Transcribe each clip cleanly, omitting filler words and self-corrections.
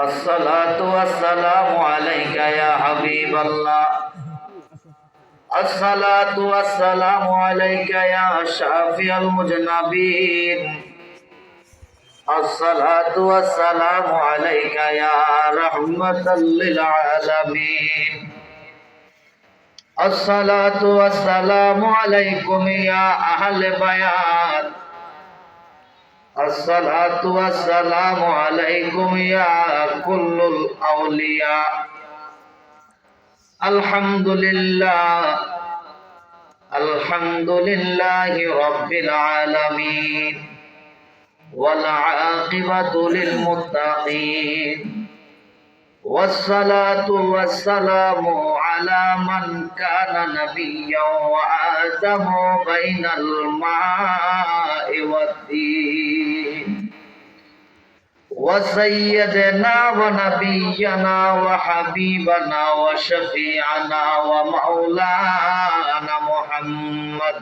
الصلاة والسلام عليك يا حبيب الله. الصلاة والسلام عليك يا شافي المذنبين. الصلاة والسلام عليك يا رحمة للعالمين. الصلاة والسلام عليكم يا أهل بيات. الصلاة والسلام عليكم يا كل الأولياء. الحمد لله الحمد لله رب العالمين والعاقبة للمتقين والصلاة والسلام على من كان نبيا وآدم بين الماء والدين وسيدنا ونبينا وحبيبنا وشفيعنا ومولانا محمد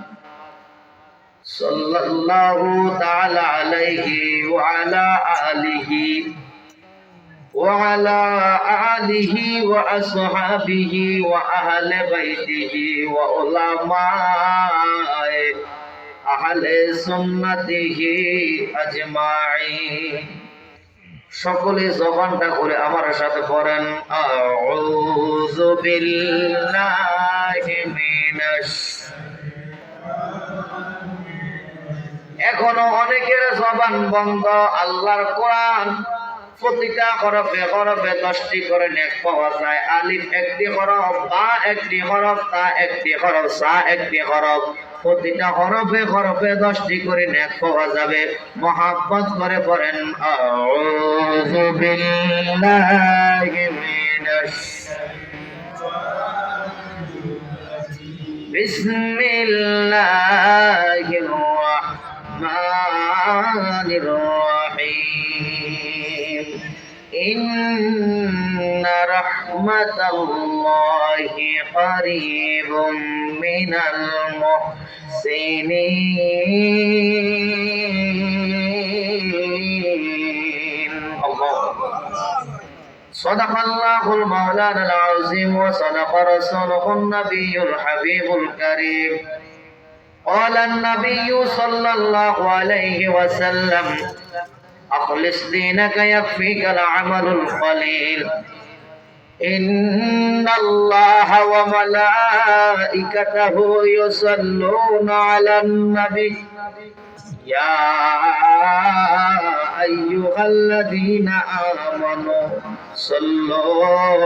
صلى الله تعالى عليه وعلى آله وأصحابه وأهل بيته وعلماء أهل سنته أجمعين. সকলে জবানটা করে আমার সাথে পড়েন আউযু বিল্লাহি মিনাশ। এখনো অনেকের জবান বন্ধ। আল্লাহর কোরআন প্রতিটা হরফে হরফে 10টি করে নেক পাওয়া যায়। আলিফ একটি হরফ, বা একটি হরফ, তা একটি হরফ, সা একটি হরফ। প্রতিটা হরফে হরফে 10টি করে নেক পাওয়া যাবে। মুহাব্বত করে পড়েন আউযু বিল্লাহি মিনাশ বিসমিল্লাহির রাহমানির রাহিম। ইন্না রাহমাতাল্লাহি কারীবুম মিনাল মুহসিনিন। আল্লাহু আকবার। সাদাকাল্লাহুল মাওলানাল আযীম ওয়া সাদাকা রাসূলুহুন নাবিয়্যুল হাবিবুল কারীম। قال النبي صلى الله عليه وسلم أخلص دينك يكفيك العمل القليل. إن الله وملائكته يصلون على النبي يا أيها الذين آمنوا صلوا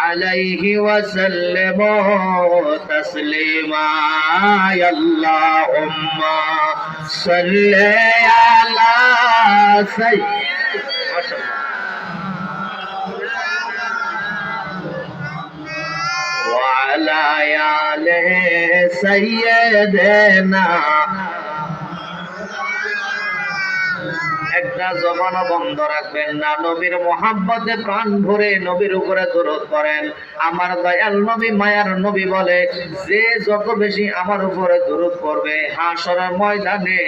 عليه وسلموا تسليما. يا اللهم صل على سيدنا وعلى آل سيدنا। একটা জবানও বন্ধ রাখবেন না। নবীর মুহাব্বতে প্রাণ ভরে নবীর উপরে দরুদ পড়েন। আমার দয়াল নবী, মায়ার নবী বলে, যে যত বেশি আমার উপরে দরুদ পড়বে হাশরের ময়দানে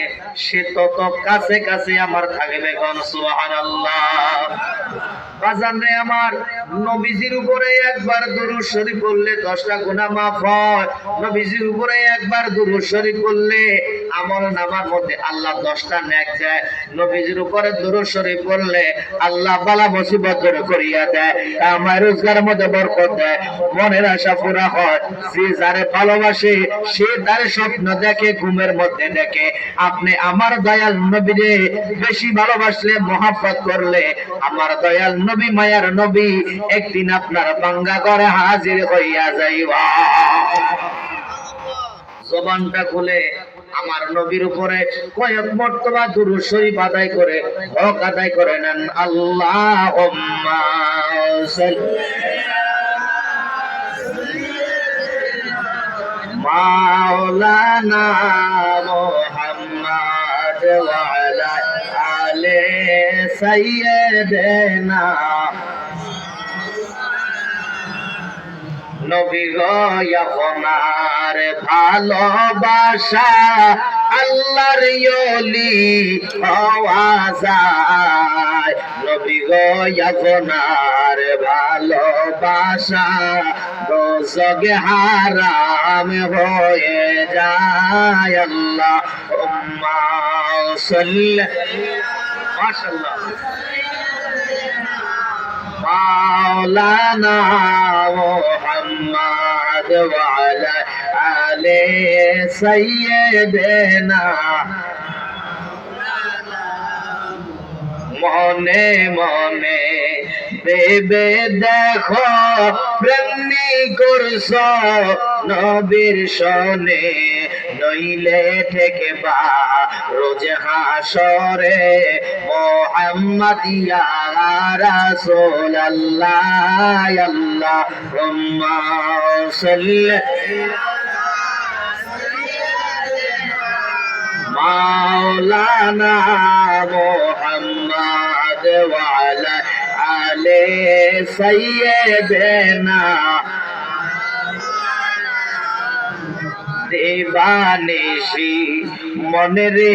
সে তত কাছে কাছে আমার থাকবে। কোন সুবহানাল্লাহ। বাজানে আমার, নবীজির উপরে একবার দুরূদ শরীফ পড়লে 10টা গুনাহ মাফ হয়। নবীজির উপরে একবার দুরূদ শরীফ পড়লে আমল নামার মধ্যে আল্লাহ 10টা নেক দেয়। নবীজির উপরে দুরূদ শরীফ পড়লে আল্লাহ বালা মুসিবত দূর করিয়া দেয়। আমার রোজগারের মধ্যে বরকত দেয়, মনের আশা পুরা হয়। যে যারে ভালোবাসে সে তার স্বপ্ন দেখে, ঘুমের মধ্যে দেখে। আপনি আমার দয়াল নবীরে বেশি ভালোবাসলে, মুহাব্বত করলে, আমার দয়াল নবী, মায়ার নবী একদিন আপনার বাঙ্গা করে হাজির হইয়া যাইবা। জবানটা খুলে আমার নবীর উপরে কয়েক মর্তবা দুরূদ শরীফ আদায় করে হক আদায় করে নেন। আল্লাহুম্মা সাল্লি মাওলানা মুহাম্মদ ওয়া আলা আলি সাইয়্যিদিনা। নবী গো আপনার ভালোবাসা আল্লাহর ওলি হওয়া যায়। নবী গো আপনার ভালোবাসা দোজখে হারাম হয়ে যায়। আল্লাহুম্মা সাল্লি মাশাআল্লাহ মাওলানা মুহাম্মদ ওয়া আলা আলি সাইয়্যিদিনা। মনে মনে ভেবে দেখো প্রেমনি করছ নবীর শনে, নইলে থেকে বা রোজ হাসরে মুহাম্মদ ইয়া রাসূলুল্লাহ। আল্লাহুম্মা সাল্লি মাওলানা মুহাম্মদ ওয়া আলা আলি সাইয়্যিদিনা। দিবানিশি মনে রে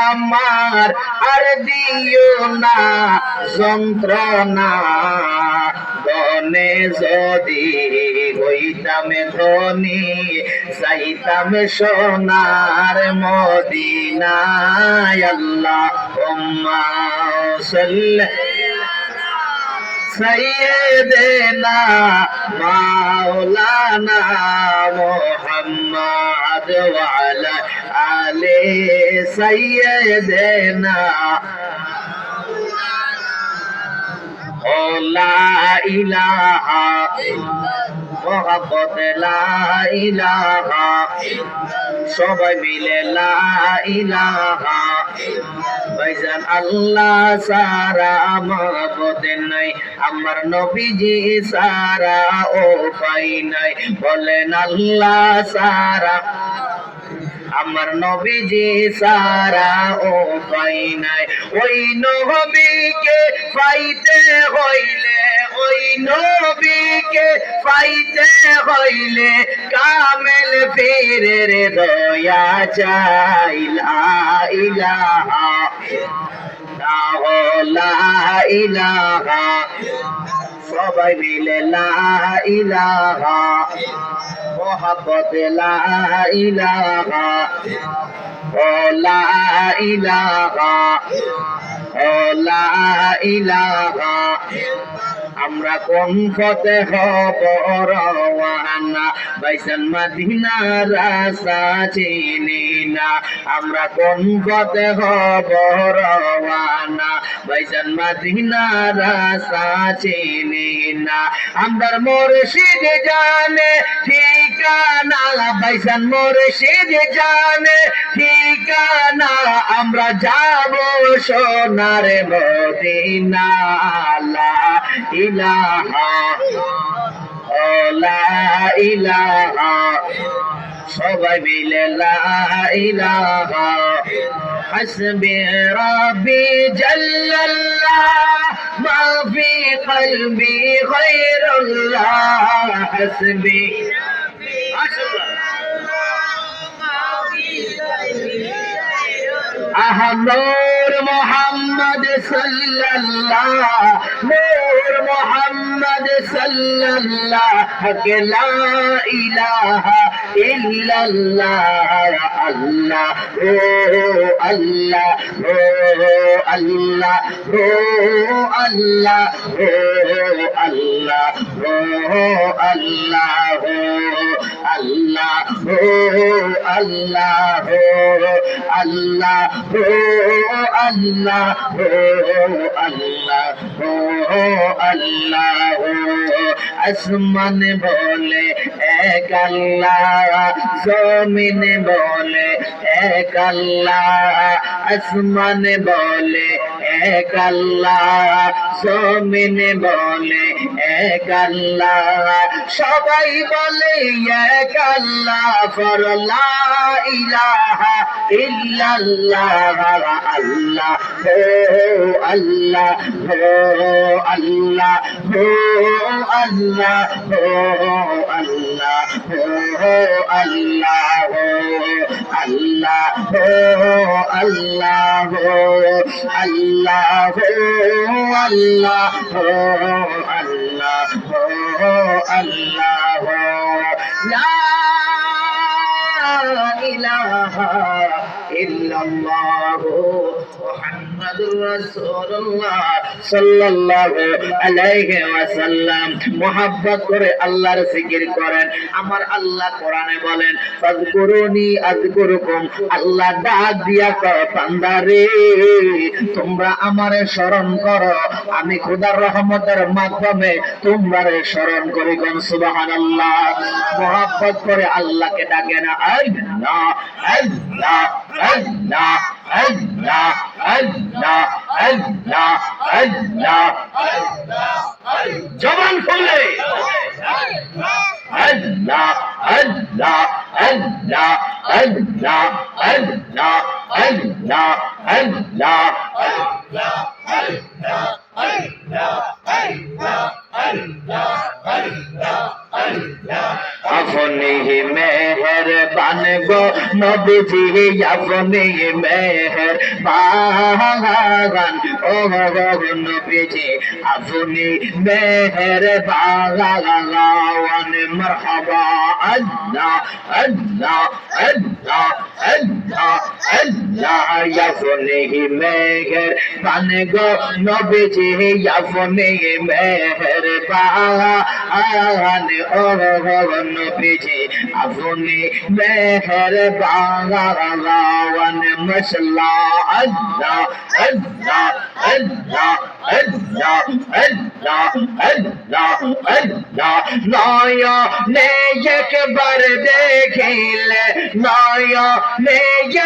আমার আর দিও না যন্ত্রণা, বনে যদি হইতাম ধনী যাইতাম সোনার মদিনায়। আল্লাহুম্মা সাল্লি সাইয়্যিদিনা মাওলানা মুহাম্মদ ওয়া আলা আলি সাইয়্যিদিনা। ও লা ইলাহা মুহাম্মদ লা ইলাহা, সবাই মিলে লা ইলাহা। ভাইজান আল্লাহ সারা মাবুদ নাই, আমার নবীজি সারা ও পাই নাই। বলেন আল্লাহ সারা আমার নবীজি সারা ও পাই নাই। ওই নবীকে পাইতে হইলে, ওই নবীকে পাইতে হইলে কামেল পীরের দয়া চাই। লা ইলাহা লা ইলাহা, সবাই মিলে লা ইলাহা মুহাম্মদ লা ইলাহা। ও লা ইলাহা ও লা ইলাহা। আমরা কোন পথে হব রওয়ানা, ভাইজান মদিনার রাস্তা চিনি না। আমরা কোন পথে হব রওয়ানা, ভাইজান মদিনার রাস্তা চিনি না। আমরার মুর্শিদ জানে ঠিকানা, ভাইজান মুর্শিদ জানে ঠিকানা। আমরা যাব সোনার মদিনা। লা ইলাহা ও লা ইলাহা, সবাই মিলে লা ইলাহা। হাসবি রাব্বি জাল্লাল্লাহ মা ফি কলবি গায়রুল্লাহ। হাসবি নূর মুহাম্মদ সাল্লাল্লাহ, নূর মুহাম্মদ সাল্লাল্লাহ। লা ইলাহা ইল্লাল্লাহ। আল্লাহ ও আল্লাহ ও আল্লাহ ও আল্লাহ ও আল্লাহ ও আল্লাহ ও আল্লাহ ও আল্লাহ ও আল্লাহ ও আল্লাহ ও আল্লাহ ও আল্লাহ। আসমান বলে এক আল্লাহ, জমিন বলে এক আল্লাহ। আসমান বলে এক আল্লাহ, জমিনে বলে এক আল্লাহ, সবাই বলে এক আল্লাহ, ফর লা ইলাহা ইল্লাল্লাহ। আল্লাহ হো আল্লাহ হো আল্লাহ হো আল্লাহ হো আল্লাহ হো আল্লাহ হো আল্লাহ হো আল্লাহ হো আল্লাহ হো আল্লাহ হো আল্লাহ হো আল্লাহ হো লা ইলাহা ইল্লাল্লাহ মুহাম্মাদুর রাসূলুল্লাহ সাল্লাল্লাহু আলাইহি ওয়াসাল্লাম। মুহাব্বত করে আল্লাহর জিকির করেন। আমার আল্লাহ কোরআনে বলেন ফাযকুরুনি আযকুরুকুম, আল্লাহ ডাক দিয়া কয় বান্দারে তোমরা আমারে স্মরণ করো, আমি খোদার রহমতের মাধ্যমে তোমারে স্মরণ করি। কোন সুবহানাল্লাহ। মুহাব্বত করে আল্লাহকে ডাকে না আল্লাহ আল্লাহ আল্লাহ আল্লাহ আল্লাহ আল্লাহ আল্লাহ, জবান খুলে আল্লাহ আল্লাহ আল্লাহ আল্লাহ আল্লাহ আল্লাহ আল্লাহ আপনি মেহেরবান গো নবীজি, আপনি মেহেরবান ও নবীজি, আপনি মেহেরবান। মারহাবা আল্লাহ আল্লাহ আল্লাহ আল্লাহ আল্লাহ, আপনি মেহেরবান গো নবীজি, আপনি মেহেরবান ও নবীজি, আপনি মেহেরবান। মাশাআল্লাহ আল্লাহ আল্লাহ আল্লাহ আল্লাহ আল্লাহ আল্লাহ আল্লাহ। নয়নে একবার দেখিলে, নয়নে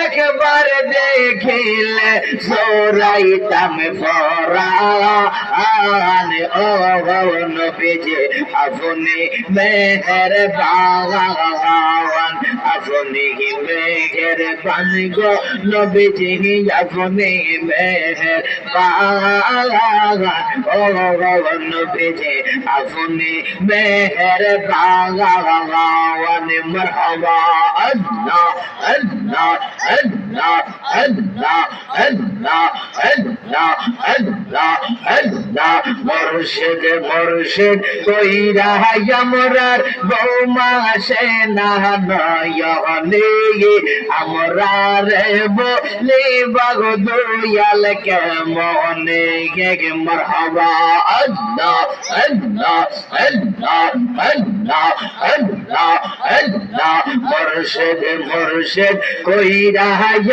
একবার দেখিলে জোরাইতাম ফরান ও নবীজি, আপনি মেহেরবান, আপনি মেহেরবান গো নবীজি, আপনি মেহেরবান ও নবীজি, আপনি মেহেরবান। মারহাবা আল্লাহ আল্লাহ আল্লাহ আল্লাহ আল্লাহ আল্লাহ আল্লাহ আল্লাহ। মুর্শিদ মুর্শিদ কইরা আমরার বৌমা সেনা নয়নে, আমরা রে বলি বাগো দুয়াল কেমনে। মারহাবা আল্লাহ আল্লাহ আল্লাহ আল্লাহ আল্লাহ আল্লাহ। মুর্শিদ মুর্শিদ কইরা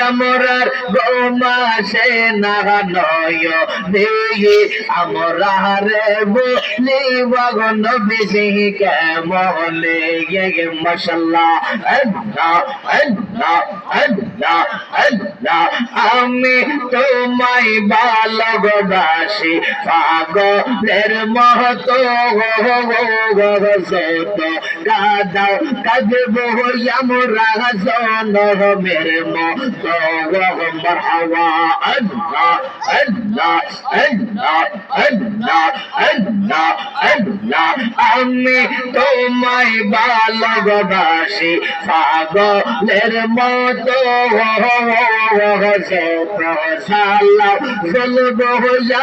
আমরার বৌমা সেনা নয়নে, আমরা রে বলি বাগো নবীজি কেমনে। মাশাআল্লাহ আল্লাহ আল্লাহ আল্লাহ আল্লাহ। আমি তোমায় ভালোবাসি পাগলের মতো, যত কাঁদাও কাঁদব আমরা জনমের মতো। মারহাবা আল্লাহ আল্লাহ আল্লাহ আল্লাহ আল্লাহ আল্লাহ। আমি তোমায় ভালোবাসি পাগলের মতো, সালাম বলব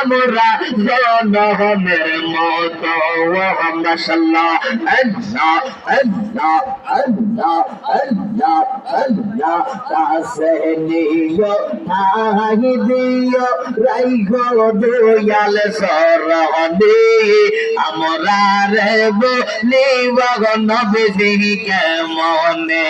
আমরা জনমের মতো। মাশাআল্লাহ আল্লাহ আল্লাহ আল্লাহ আল্লাহ আল্লাহ। কাছে নিও নাই দিও রাইগো দয়াল সরণি, আমরা রে বলিব গো নবীজি কেমনে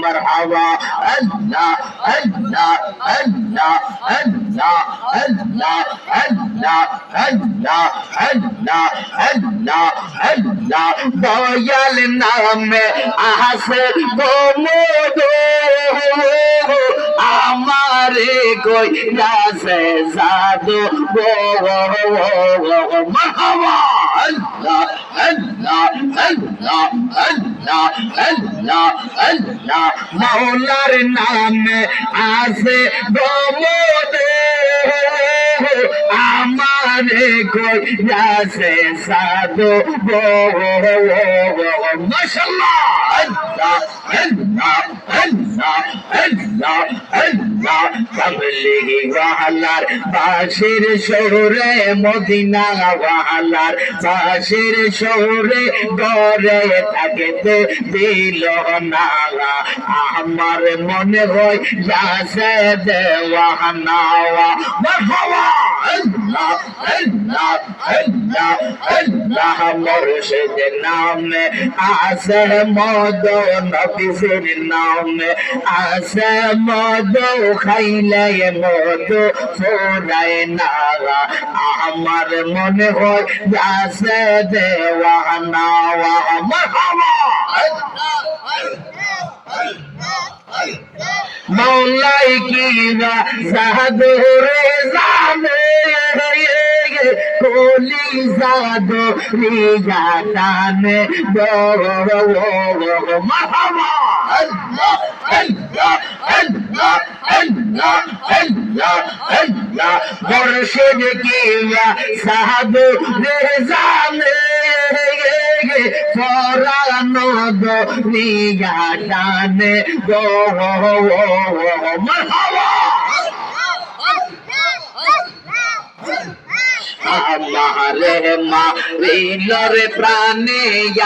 মারহাবা আল্লাহ আল্লাহ আল্লাহ আল্লাহ আল্লাহ আল্লাহ আল্লাহ আল্লাহ আল্লাহ আল্লাহ দয়াল নামে আসে গোমদো আমারে কই রাসে জাদু গো মারহাবা আল্লাহ আল্লাহ আল্লাহ আল্লাহ আল্লাহ আল্লাহ মাওলার নামে আসে গোমদো আমারে কই রাসে জাদু গো মাশাআল্লাহ আল্লাহ আল্লাহ আল্লাহ আল্লাহ আল্লাহ কামলিগি ওয়ালার বাশির শহরে মদিনা ওয়ালার বাশির শহরে ঘরে থাকতে দিল না আমার মনে হয় যাসে দেওয়ানা মারহাবা আল্লাহ আল্লাহ আল্লাহ আল্লাহ মুর্শিদের নামে আসে মদ নবীর নামে আসে মদ খাইলে মদ ফুরায় না আমার মনে হয় যাসে দেওয়ানা মারহাবা মৌলাই কিবা জাদুরে জানে কোলি জাদু রিজা টানে মারহাবা আল্লাহ আল্লাহ আল্লাহ আল্লাহ আল্লাহ আল্লাহ মুর্শিদ কিবা জাদুরে জানে পরানো দরিয়া টানে গো মারহাবা আমারে মা রিলরে প্রাণে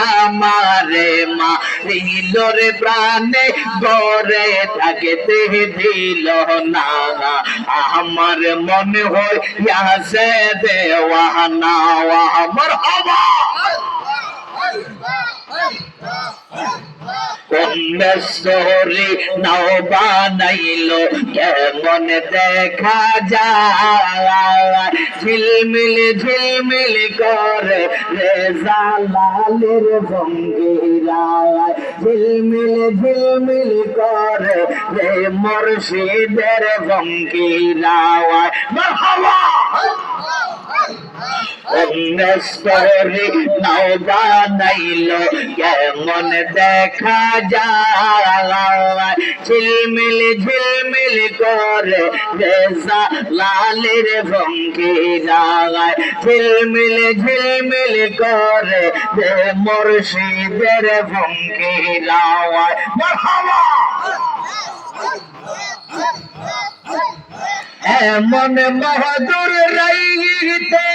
আমারে মা রিলরে প্রাণে গরে থাকতে দিল না আমার মনে হয় ইয়াসে দেওয়ানা মারহাবা কন্যশ্বরী নাও বানাইলো কেমন দেখা যায় ঝিলমিল ঝিলমিল করে রেজা লালের ভঙ্গিরায় ঝিলমিল ঝিলমিল করে রে মুর্শিদের ভঙ্গিরায় মারহাবা কন্যশ্বরী নাও বানাইলো কেমন দেখা যায় ঝিলমিল ঝিলমিল করে রেজা লালের ভঙ্গিরায় ঝিলমিল ঝিলমিল করে রে মুর্শিদের ভঙ্গিরায় মারহাবা এমন মহদুর রাইতে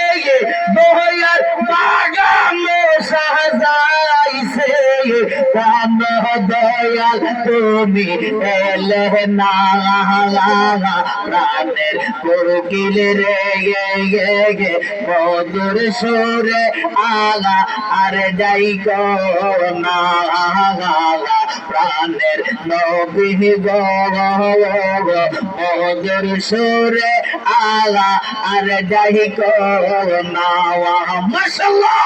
দয়ার বাগানে সাজাইছে কান দয়াল তুমি এলে না প্রাণের কোকিল রে গে মধুর সুরে আগা আর যাই না প্রাণের নবী গো মধুর সুরে আগা আর যাই না মাশাআল্লাহ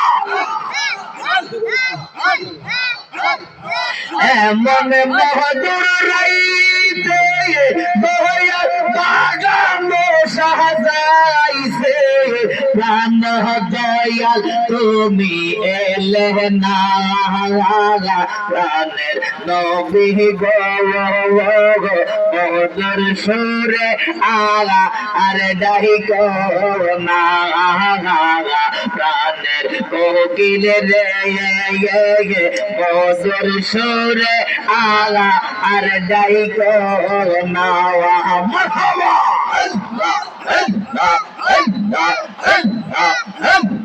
এমন মহদুর রাইতে দয়ার বাগানে সাজাইছে প্রাণ দয়াল তুমি এলে না প্রাণের নবী গো মধুর সুরে আগা আর ডাহি না প্রাণের কোকিল রে মধুর সুরে আগা আর ডাহি না মারহাবা আল্লাহ আল্লাহ আল্লাহ আল্লাহ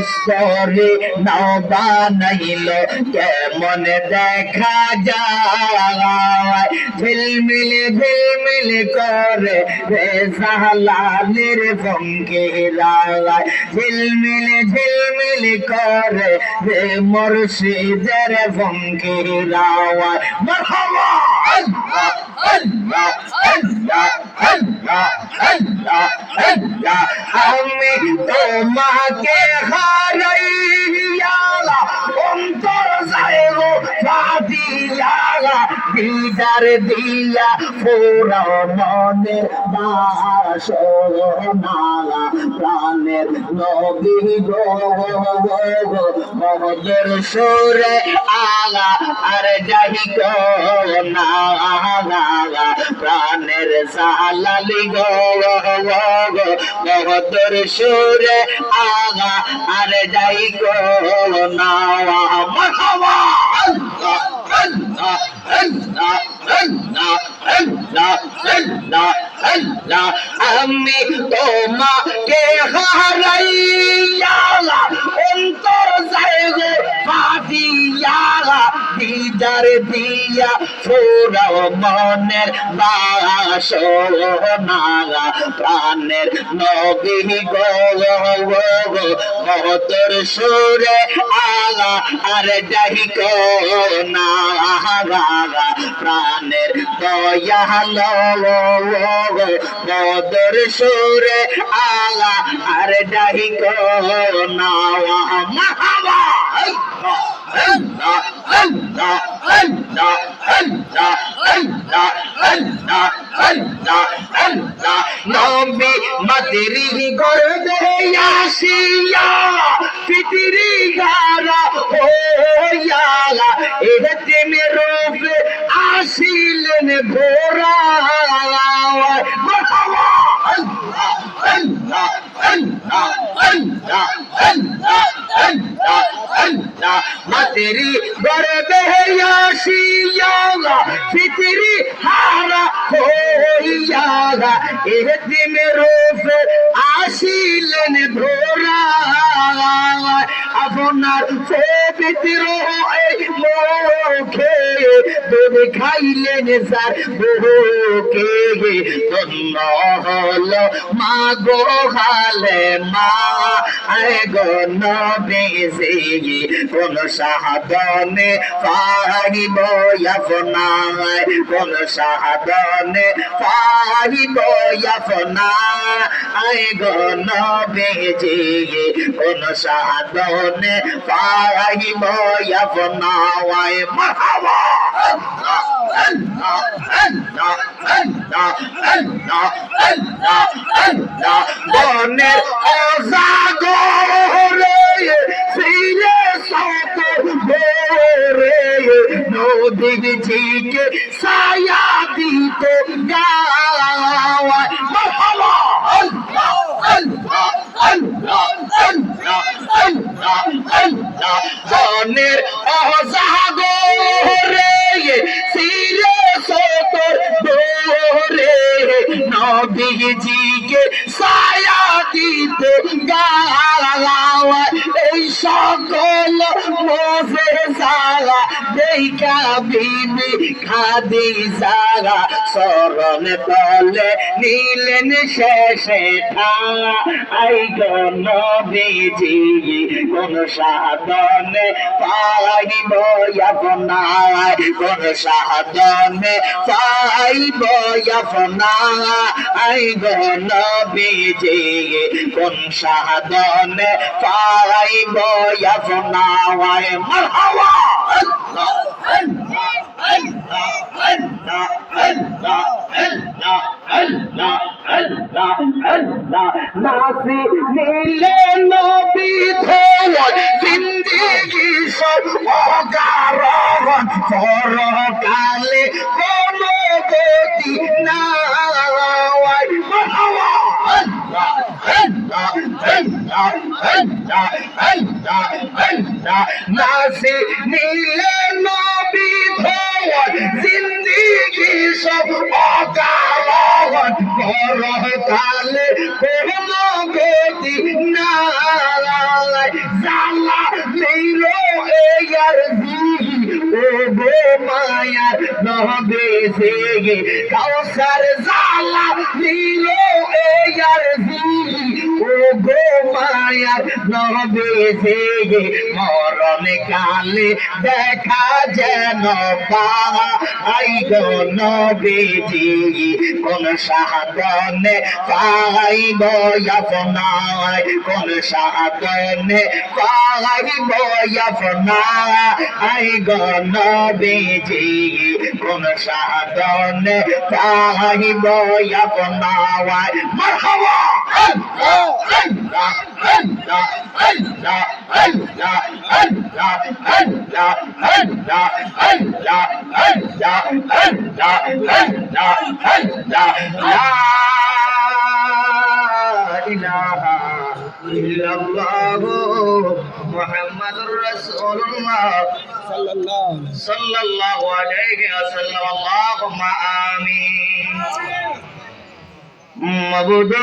স্তরে নাও বানাইলো কেমন দেখা যায় ঝিলমিল ঝিলমিল করে রে জালালের ফকিরায় ঝিলমিল ঝিলমিল করে রে মুর্শিদের ফকিরায় মারহাবা আল্লাহ আল্লাহ আল্লাহ আল্লাহ আল্লাহ আল্লাহ আমি তোমাকে হারাইয়া অন্তর যায় গো ফাটিয়া দিদার দিয়া পুরা মনের বাসনা প্রাণের নবী গো মহদের সুরে আগা আর যাই গো না প্রাণের জালালি গো মহদের সুরে আগা আর যাই গো না মারহাবা আল্লাহ আল্লাহ আল্লাহ আল্লাহ আল্লাহ আল্লাহ আল্লাহ আমি তোমাকে হারাইয়া অন্তর যায় গো ফাটিয়া দিদার দিয়া পুরা মনের বাসনা প্রাণের নবী গো মহতর সুরে আগা আর যাই গো না প্রাণের দয়ালো মহতর সুরে আগা আর যাই গো না মারহাবা আল্লাহ আল্লাহ আল্লাহ আল্লাহ আল্লাহ আল্লাহ আল্লাহ আল্লাহ নবী মাদেরি গর্বে আসিয়া পিতরি গারা হইয়া এহতিমে রূপে আসিলেন ঘোরা মারহাবা আল্লাহ আল্লাহ আল্লাহ আল্লাহ আল্লাহ আল্লাহ আল্লাহ মাতেরি গর্বে আসিয়া পিতরি হারা হইয়া এহতিমে রূপে আসিলেন ঘোরা আপনার পবিত্র মুখে দুধ খাইলেন স্যার বহুকে ধন্য হলো মা গো হালে মা আয় গো নবীজি কোন সাধনে পাইব আপনার কোন সাধনে পাইব আপনার আয় গো নবীজি কোন সাধনে পাইব আপনার মারহাবা আল্লাহ আল্লাহ আল্লাহ আল্লাহ আল্লাহ আল্লাহ আল্লাহ বনের অজাগরে ফিরে সত ভোরে নদীজিকে ছায়া দিত গাওয়ায় মারহাবা আল্লাহ আল্লাহ আল্লাহ আল্লাহ আল্লাহ আল্লাহ বনের অজাগরে ফিরে সত ভোরে নবীজিকে ছায়া দিত গাওয়ায় এই সকল মোজেজা দেখা বিবি খাদিজা শরণ তলে নিলেন শেষে আই গো নবীজি কোন সাধনে পাইব আপনার কোন সাধনে পাইব আপনার আই গো নবীজি কোন সাধনে পাইব আপনার মারহাবা আল্লাহ আল্লাহ আল্লাহ আল্লাহ আল্লাহ আল্লাহ আল্লাহ আল্লাহ আল্লাহ নাসি নীলে নবী ধোয় জিন্দেগি সব অকারণ পরকালে কোন গতি নাই মারহাবা আল্লাহ নাসি নীলে নবী ধোয়ার জিন্দিগি সব অকারণ পরকালে কোনো গতি নাই জালা নীল এয়ার ও গো মায়ার নবে সে কাউসার জালা নীল এয়ার ও গো মায়ার নবে সে মরণ কালে দেখা যেন পাই গো নবীজি কোন সাধনে পাইব আপনার কোন সাধনে পাইব আপনার গো নবীজি কোন সাধনে পাইব আপনার মারহাবা মুহাম্মাদুর রাসূলুল্লাহ সাল্লাল্লাহু আলাইহি ওয়াসাল্লাম আল্লাহুম্মা আমিন মাবুদ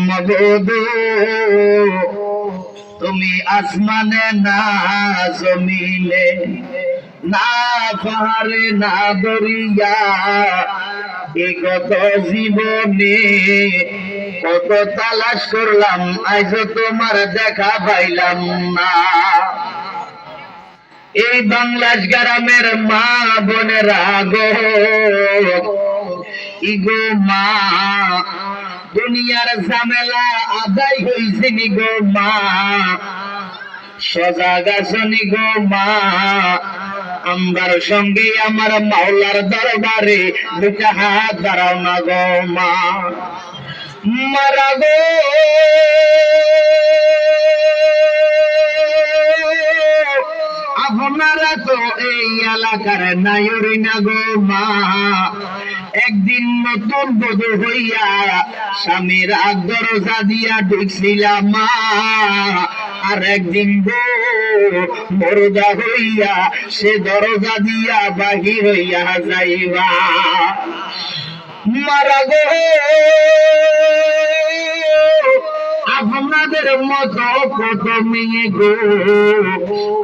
মাবুদ তুমি আসমানে না জমিনে না পাহাড়ে না দরিয়া এই কত জীবনে কত তালাশ করলাম আজ তোমার দেখা পাইলাম না এই বাংলাদেশ গ্রামের মা বোনেরা গো ইগো মা দুনিয়ার ঝামেলা আদায় হইছে নি গো মা সজাগ আছনি গো মা আমার সঙ্গে আমার মাওলার দরবারে দুটা হাত দাঁড়াও না গো মা মারা গো আপনারা তো এই এলাকার নায়রি না গো মা একদিন নতুন বধূ হইয়া স্বামীর দরজা দিয়া ঢুকছিলাম মা আর একদিন গো মরদা হইয়া সে দরজা দিয়া বাহির হইয়া যাইবা মারা গো আপনাদের মতো কত মেয়ে গো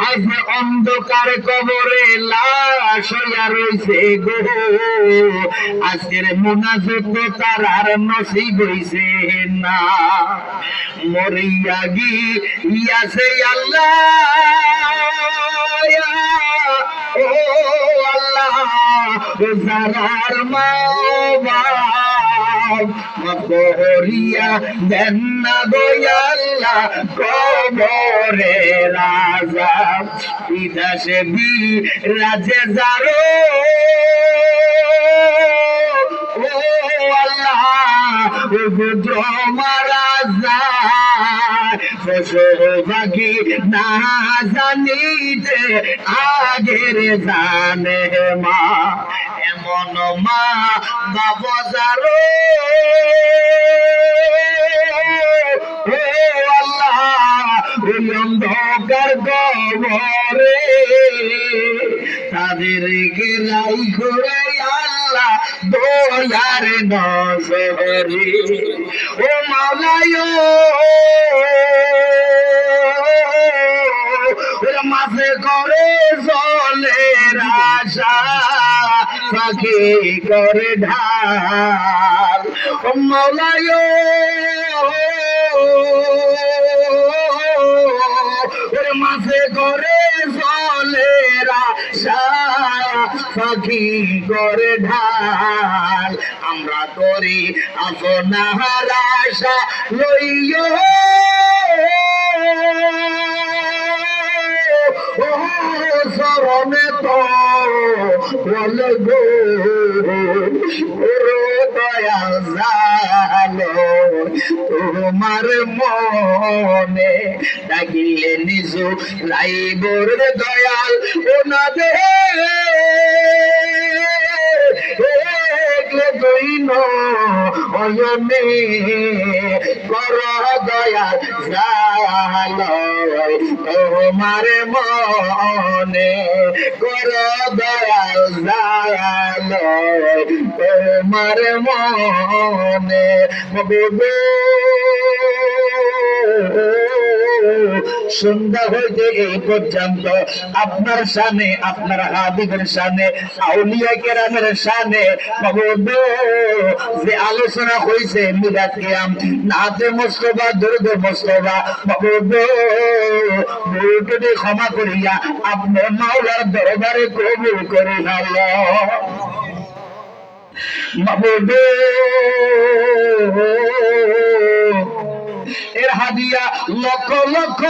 আজ অন্ধকার কবরে লাশ হইয়া রইছে গো আজকের মোনাজাত তার আর নসিব হইছে না মরিয়া গিয়াছে আল্লাহ ও আল্লাহ জারার মা মকরিয়া দেন না গো আল্লাহ কবরে রাজা বিদেশে রাজে যারো ও আল্লাহ রুদ্র মারা যায় পশুপাখি না জানিতে আগের জানে মা এমন মা বাবা যারো ও আল্লাহ অন্ধকার কবরে তাদের গেলাই করে আল্লাহ দয়ার নজরে ও মাওলায় মাঝে করে জলের আশা পাখি করে ঢাল ও মাওলায় মাঝে করে জলের আশা পাখি করে ঢাল আমরা করি আপনার আশা লইও শরণে তো বলে গো দয়া জানো তোমার মনে ডাকিলে নিজ রাইবর দয়াল ওনাদের দৈন অয়নে কর দয়াল জানো তোমার মনে কর দয়াল জানো তোমার মনে সন্ধ্যা হইতে এই পর্যন্ত আপনার সামনে আপনার হাবিবের সামনে আউলিয়া কেরামের সামনে যে আলোচনা হয়েছে মিলাদ কিয়াম নাতে মুস্তফা দুরুদ মুস্তফা ভুলটুটি ক্ষমা করিয়া আপনি মাওলার দরবারে কবুল করে আল্লাহ মাহবুব এর হাদিয়া লক্ষ লক্ষ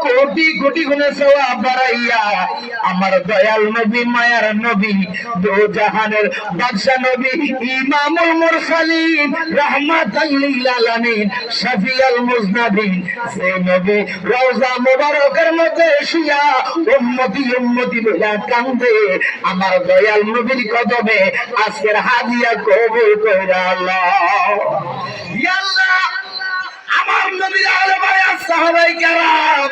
কোটি কোটি গুণে সওয়াব বাড়াইয়া আমার দয়াল নবী মায়ার নবী দো জাহানের বাদশা নবী ইমামুল মুরসালিন রাহমাতাল লিল আলামিন শাফিউল মুজনাবিন সেই নবী রওজা মুবারকের মধ্যে শুয়া উম্মতি উম্মতি বলে কান্দে আমার দয়াল নবীর কদমে আজকের হাদিয়া কবুল কইরা আল্লাহ ইয়া আল্লাহ আমার নবীর আলে বায়াত সাহাবায়ে কেরাম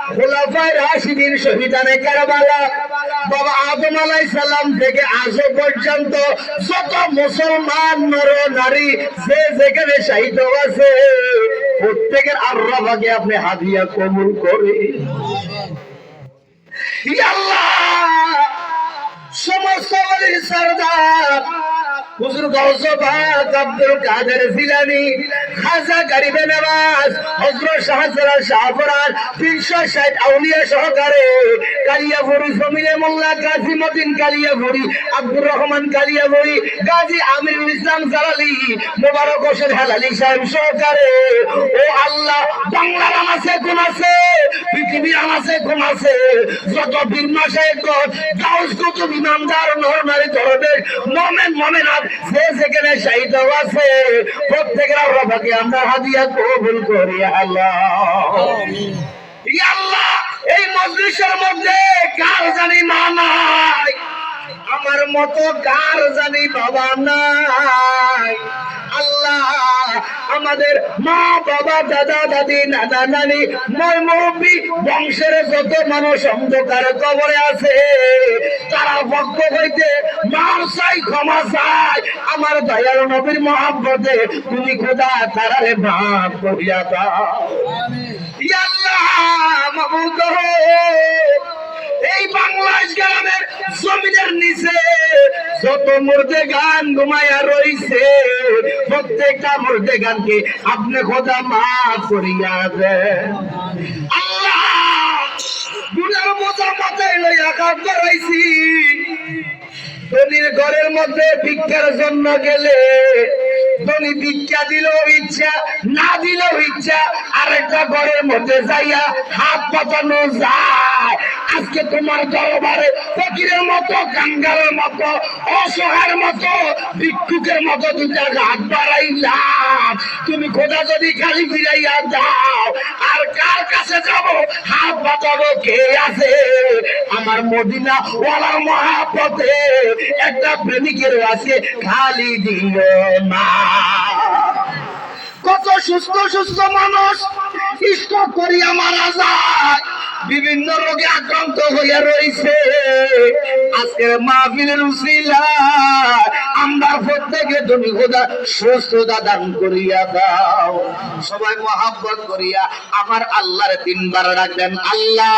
খোলাফায়ে রাশিদিন শহীদানে কারবালা বাবা আদম আলাইহিস সালাম থেকে আজ পর্যন্ত যত মুসলমান নর নারী যে যেখানে শহীদ আছে প্রত্যেকের আল্লাহ ভাগে আপনি হাদিয়া কবুল করে ইয়া আল্লাহ সমস্ত ওলির সরদার হুজুর গাউসে পাক আব্দুল কাদের জিলানী খাজা গরিবে নওয়াজ হযরত শাহজালাল শাহফরান 360 আউলিয়া সহকারে কালিয়াপুরি জমিনে মোল্লা কাসিমউদ্দিন কালিয়াপুরি আব্দুর রহমান কালিয়াপুরি গাজী আমিরুল ইসলাম জালালি মোবারক হোসেন হেলালি সাহেব সহকারে ও আল্লাহ বাংলার আমাছে কোন আছে পৃথিবীর আমাছে কোন আছে যত বীর মাশায়েখ গাউস কুতুব ইমামদার নর নারী দরবেশ মুমিন মুমিনাত যে যেখানে শহীদ আছে প্রত্যেকের আল্লাহ পাকে আমরা হাদিয়া কবুল করি আল্লাহ আমিন ইয়া আল্লাহ এই মজলিসের মধ্যে কার জানি মা নাই আমার মতো কার জানি বাবা নাই আল্লাহ আমাদের মা বাবা দাদা দাদি নানা নানি মই মুরব্বী বংশের যত মানুষ অন্ধকার কবরে আছে তারা পক্ষ হইতে মার চাই ক্ষমা চাই আমার দয়াল নবীর মহব্বতে তুমি খোদা তারারে মাফ করিয়া দাও আমিন ইয়া আল্লাহ মাবুদ এই বাংলাদেশ গ্রামের জমিনের নিচে যত মুর্দে গান ঘুমায়া রইছে প্রত্যেকটা মুর্দে গানকে আপনি খোদা মাফ করিয়া দেন আল্লাহ গুনার বোঝা মাথায় লইয়া কাজ করাইছি ধনীর ঘরের মধ্যে ভিক্ষার জন্য গেলে ধনী ভিক্ষা দিলেও ইচ্ছা না দিলেও ইচ্ছা আরেকটা ঘরের মধ্যে যাইয়া হাত পাতানো যায় আজকে তোমার দরবারে ফকিরের মতো কাঙ্গালের মতো অসহায়ের মতো ভিক্ষুকের মতো দুটা হাত বাড়াইলাম তুমি খোদা যদি খালি ফিরাইয়া দাও আর কার কাছে যাব হাত পাতাবো কে আছে আমার মদিনা ওয়ালার মহাপথে একটা প্রেমিকের আছে খালি দিও না কত সুস্থ সুস্থ মানুষ স্ট্রোক করিয়া মারা যায় বিভিন্ন রোগে আক্রান্ত হইয়া রয়েছে আজকের মাহফিলের উসিলায় আমরা প্রত্যেকে তুমি খোদা সুস্থতা দান করিয়া দাও সবাই মহব্বত করিয়া আমার আল্লাহর তিনবার ডাকবেন আল্লাহ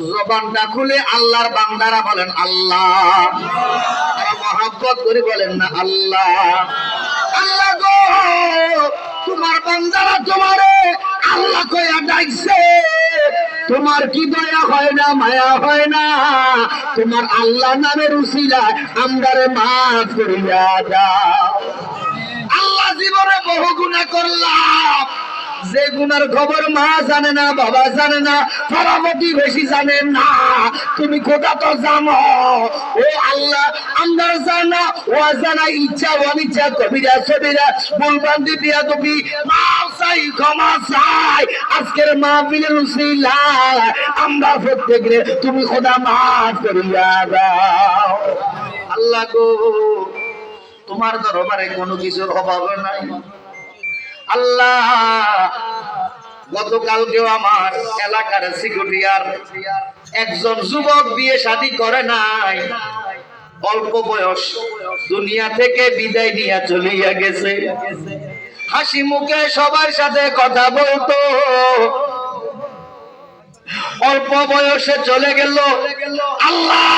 জবানটা খুলে আল্লাহর বান্দারা বলেন আল্লাহ মহব্বত করে বলেন না আল্লাহ আল্লাহ গো তোমার বান্দারা তোমারে আল্লাহ কইয়া ডাকছে তোমার কি দয়া হয় না মায়া হয় না তোমার আল্লাহ নামের উসিলায় আমরারে মাফ করিয়া দাও আল্লাহ জীবনে বহু গুনাহ করলাম যে গুনার খবর মা জানে না, বাবা জানে না, পাড়া প্রতিবেশী জানে না, তুমি খোদা তো জানো। ও আল্লাহ, আমরা জানা ও জানা, ইচ্ছা অনিচ্ছা, কবিরা সবিরা, ভুলভ্রান্তি দিয়া তুমি মাফ চাই, ক্ষমা চাই। আজকের মাহফিলের উসিলায় আমরা প্রত্যেকরে তুমি খোদা মাফ করিয়া দাও। আল্লাহ গো, তোমার দরবারে কোনো কিছুর অভাব নাই। আল্লাহ, গতকালকেও আমার এলাকার সিকিউরিটির একজন যুবক বিয়ে শাদী করে নাই, অল্প বয়স, দুনিয়া থেকে বিদায় নিয়ে চলিয়া গেছে। হাসি মুখে সবার সাথে কথা বলতো, অল্প বয়সে চলে গেল। আল্লাহ,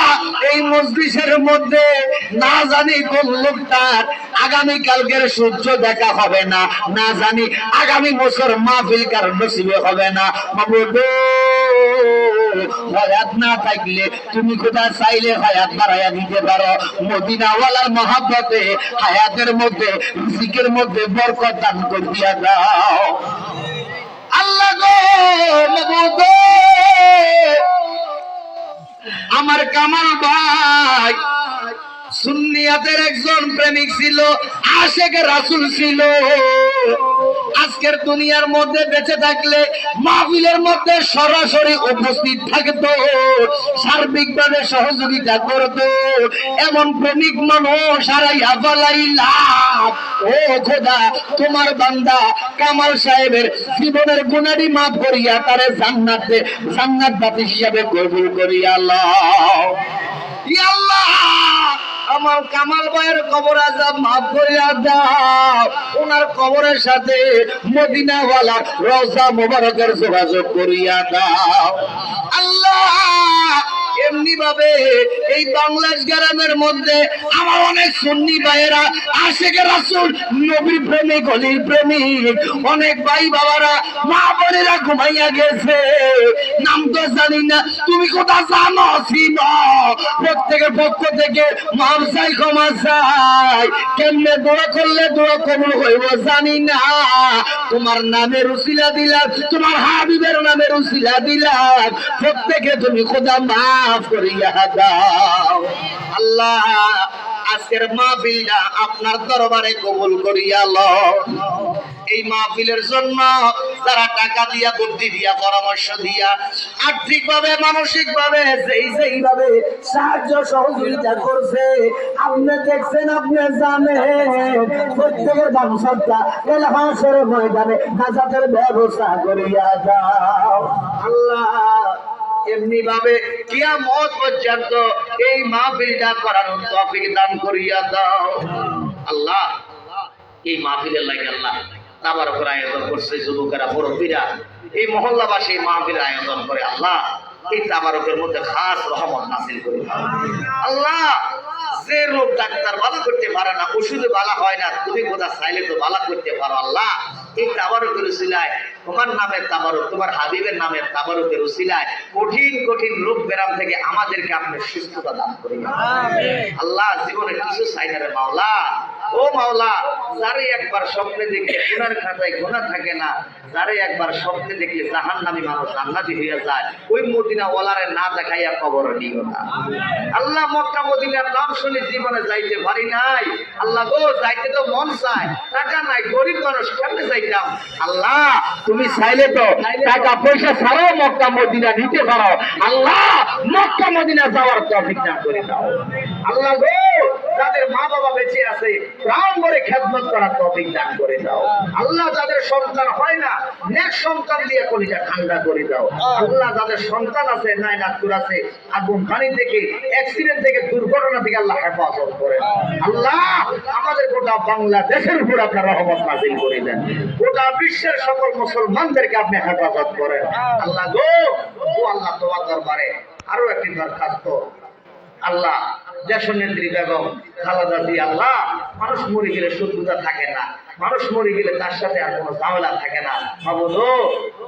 এই মজলিসের মধ্যে না জানি কোন লোকটার আগামী কালকের সূর্য দেখা হবে না, না জানি আগামী বছর মাহফিল কার নসিবে হবে না। মাবুদ, হায়াত না থাকলে তুমি কোথা চাইলে হায়াত বাড়াইয়া দিতে পারো। মদিনাওয়ালার মহব্বতে হায়াতের মধ্যে, রিজিকের মধ্যে বরকত দান করিয়া দাও। আল্লাহ গো, মাবুদ, আমার কামাল ভাই সুন্নিয়াতের একজন প্রেমিক ছিল, আশেক রাসূল ছিল। আজকের দুনিয়ার মধ্যে বেঁচে থাকলে মাহফিলের মধ্যে সরাসরি উপস্থিত থাকতো, সার্বিকভাবে সহযোগিতা করতো। এমন প্রেমিক মানুষ হারাইয়া ফেলাইলাম। ও খোদা, তোমার বান্দা কামাল সাহেবের জীবনের গুনাহী মাফ করিয়া তারে জান্নাতবাসী হিসাবে কবুল করিয়া লও। ইয়া আল্লাহ, আমার কামাল ভাইয়ের কবর আযাব মাফ করিয়া দাও। ওনার কবরের সাথে মদিনাওয়ালা রওজা মুবারকের যোগাযোগ করিয়া দাও। আল্লাহ, এমনি ভাবে এই বাংলাদেশ গ্রামের মধ্যে আমার অনেক সুন্নি ভাইয়েরা আশেকে রাসূল, নবীর প্রেমিক, অলির প্রেমিক, অনেক ভাই বাবারা, মা বোনেরা ঘুমাইয়া গেছে, নাম তো জানি না, তুমি কোথা জানো ছিল। প্রত্যেকের পক্ষ থেকে মাফ চাই, ক্ষমা চাই। কেমনে দোয়া করলে দোয়া কবুল হইব জানি না। তোমার নামের উসিলা দিলাম, তোমার হাবিবের নামের উসিলা দিলাম, প্রত্যেকে তুমি খোদা মাফ করিয়া দাও। আল্লাহ, আজকের মাহফিলটা আপনার দরবারে কবুল করিয়া লও। এই মাহফিলের জন্য যারা টাকা দিয়া, বুদ্ধি দিয়া, পরামর্শ দিয়া, আর্থিক ভাবে, মানসিক ভাবে যেইভাবে সাহায্য সহযোগিতা করছে, আপনি দেখছেন, আপনি জানেন, প্রত্যেকের বাংশটা এলাহাসের ময়দানে নাজাতের ব্যবস্থা করিয়া দাও। আল্লাহ, এমনি ভাবে কিয়ামত পর্যন্ত এই মাহফিলটা করানোর তৌফিক দান করিয়া দাও। আল্লাহ, এই মাহফিলের লাগে আল্লাহ তাবারকের আয়োজন করছে যুবকেরা, মুরব্বীরা, এই মহল্লাবাসী মাহফিলের আয়োজন করে। আল্লাহ, এই তাবারকের মধ্যে খাস রহমত নাযিল করে দাও। আল্লাহ, যে রোগ ডাক্তার ভালো করতে পারে না, ওষুধে ভালো হয় না, তুমি কোথা চাইলে তো ভালো করতে পারো। আল্লাহ, এই তাবারকের উসিলায়, তোমার নামের তাবারক, তোমার হাবিবের নামের তাবারকের উসিলায় কঠিন কঠিন রোগ ব্যারাম থেকে আমাদেরকে আপনি সুস্থতা দান করুন। আল্লাহ, জীবনে কিছু চাই না রে মাওলা। ও মাওলা, যারে একবার স্বপ্নে দেখলে গুনার খাতায় গুনাহ থাকে না, যারে একবার স্বপ্নে দেখলে জাহান্নামী মানুষ জান্নাতি হইয়া যায়, ওই মদিনা ওয়ালারে না দেখাইয়া কবর দিও না। আল্লাহ, মক্কা মদিনার নাম শুনে জীবনে যাইতে পারি নাই। আল্লাহ গো, যাইতে তো মন চায়, টাকা নাই, গরিব মানুষ, কেমনে যাইতাম। আল্লাহ, তুমি চাইলে তো টাকা পয়সা ছাড়াও মক্কা মদিনা নিতে পারো। আল্লাহ, মক্কা মদিনা যাওয়ার তৌফিক দান করে দাও। আল্লাহ গো, যাদের মা বাবা বেঁচে আছে প্রাণ ভরে খেদমত করার তৌফিক দান করে দাও। আল্লাহ, যাদের সন্তান হয় না, নেক সন্তান দিয়ে কলিজা ঠান্ডা করে দাও। আল্লাহ, যাদের সন্তান আছে, নাই নাতুর আছে, আগুন পানি থেকে, অ্যাক্সিডেন্ট থেকে, দুর্ঘটনা থেকে আল্লাহ হেফাজত করেন। আল্লাহ, আমাদের গোটা বাংলাদেশের উপর আপনার রহমত নাযিল করে দেন। গোটা বিশ্বের সকল মুসলমানদেরকে আপনি হেফাজত করেন। আল্লাহ গো, ও আল্লাহ, তোমার দরবারে আরো একটি দরখাস্ত। আল্লাহ, দেশনেত্রী বেগম খালেদা জিয়া, আল্লাহ মানুষ মরে গেলে শত্রুতা থাকে না, মানুষ মরে গেলে তার সাথে আর কোনো ঝামেলা থাকে না। মাবুদ,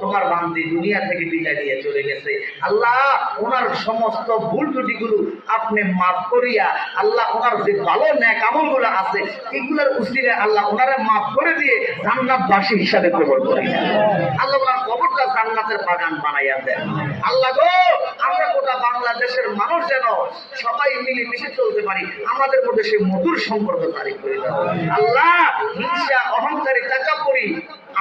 তোমার বান্দি দুনিয়া থেকে বিদায় নিয়ে চলে গেছে, আল্লাহ ওনার সমস্ত ভুল ত্রুটিগুলো আপনি মাফ করিয়া, আল্লাহ ওনার যে ভালো ন্যাক আমলগুলো আছে এগুলোর উসিলে আল্লাহ ওনারে মাফ করে দিয়ে জান্নাতবাসী হিসাবে কবুল করিয়া আল্লাহ ওনার কবরটা জান্নাতের বাগান বানাইয়া দেন। আল্লাহ গো, আমরা গোটা বাংলাদেশের মানুষ যেন সবাই মিলেমিশে চলতে পারি, আমাদের মধ্যে সেই মধুর সম্পর্ক তারিখ করে দেন। আল্লাহ হিংসা, অহংকারী, তাকাব্বুরি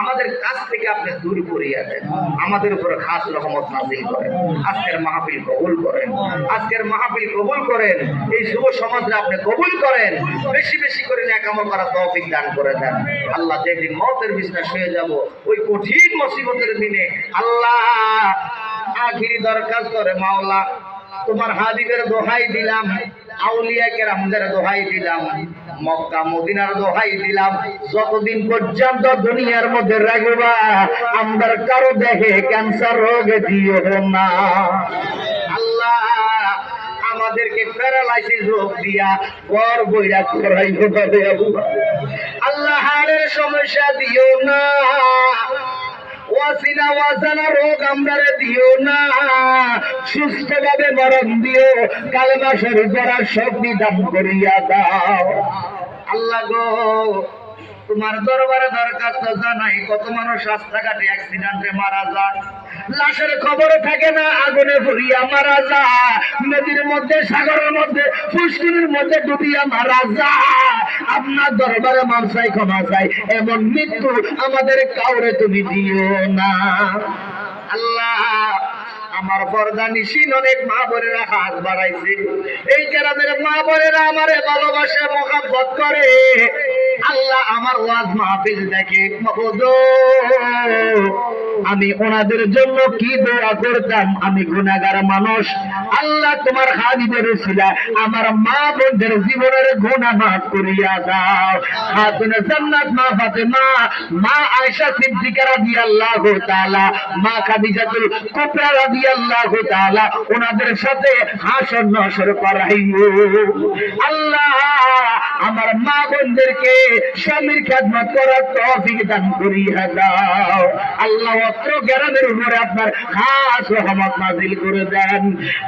আমাদের কাছ থেকে আপনি দূর করিয়া দেন, আমাদের উপরে খাস রহমত নাযিল করেন। আজকের মাহফিল কবুল করেন, আজকের মাহফিল কবুল করেন, এই শুভ সমাজে আপনি কবুল করেন, বেশি বেশি করে নেক আমল করার তৌফিক দান করে দেন। আল্লাহ যেদিন মওতের বিছানায় শুয়ে যাব, ওই কঠিন মুসিবতের দিনে আল্লাহ আখিরি দরখাস্ত করে, মাওলা তোমার হাবিবের দোহাই দিলাম, আউলিয়া কেরামদের দোহাই দিলাম, মক্কা মদিনার দোহাই দিলাম, যতদিন পর্যন্ত দুনিয়ার মধ্যে রাখবা আমরা কারো দেখে ক্যান্সার রোগে দিও না। আল্লাহ আমাদেরকে প্যারালাইসিস রোগ দিয়া ঘর বইরা করাইও না রে আল্লাহ। আল্লাহ হাড়ের সমস্যা দিও না, ওয়াসিনা ওয়াসানা রোগ আমরারে দিও না, সুস্থভাবে মরণ দিও, কালেমা শরীফ পড়ার শক্তি দান করিয়া দাও। আল্লাহ গো, তোমার দরবারে দরখাস্ত জানাই, কত মানুষ রাস্তাঘাটে অ্যাক্সিডেন্টে মারা যায়, লাশের খবর থাকে না, আগুনে পুড়িয়া মারা যায়, নদীর মধ্যে, সাগরের মধ্যে, পুষ্করিণীর মধ্যে ডুবিয়া মারা যায়। আপনার দরবারে মাফ চাই, ক্ষমা চাই, এমন মৃত্যু আমাদের কাউরে তুমি দিও না। আল্লাহ আমার পর্দানিশীন অনেক মা বোনেরা হাত বাড়াইছে, এই গ্রামের মা বোনেরা আমারে ভালোবাসে, মহব্বত করে, আল্লাহ আমার ওয়াজ মাহফিল দেখে, মাবুদ আমি ওনাদের জন্য কি দোয়া করতাম, আমি গুনাহগার মানুষ, আল্লাহ তোমার হাবিবের উসিলা আমার মা বোনদের জীবনের গুনাহ মাফ করিয়া দাও। খাতুনে জান্নাত মা ফাতেমা, মা আয়েশা সিদ্দিকা রাদিয়াল্লাহু তাআলা, মা খাদিজাতুল কুবরা রাদিয়াল্লাহু তাআলা, ওনাদের সাথে হাসর নাসর করাইও। আল্লাহ আমার মা বোনদেরকে স্বামীর খেদমত করার তৌফিক দান করিয়া দাও। আল্লাহ অত্র গ্রামের উপরে আপনার খাস রহমত নাযিল করে দেন।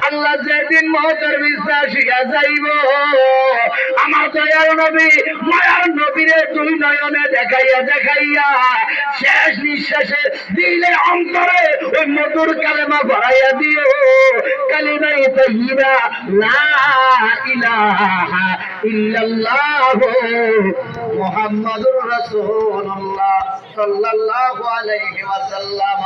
আল্লাহ যেদিন মওতের বিছানা শুইয়া যাইব, আমার দয়াল নবী মায়ার নবীরে দুই নয়নে দেখাইয়া দেখাইয়া শেষ নিঃশ্বাসে দিলে অন্তরে ওই মধুর কালেমা ভরাইয়া দিও, কালিমা তাইয়্যিবা লা ইলাহা ইল্লাল্লাহু মুহাম্মাদুর রাসূলুল্লাহ সাল্লাল্লাহু আলাইহি ওয়াসাল্লাম।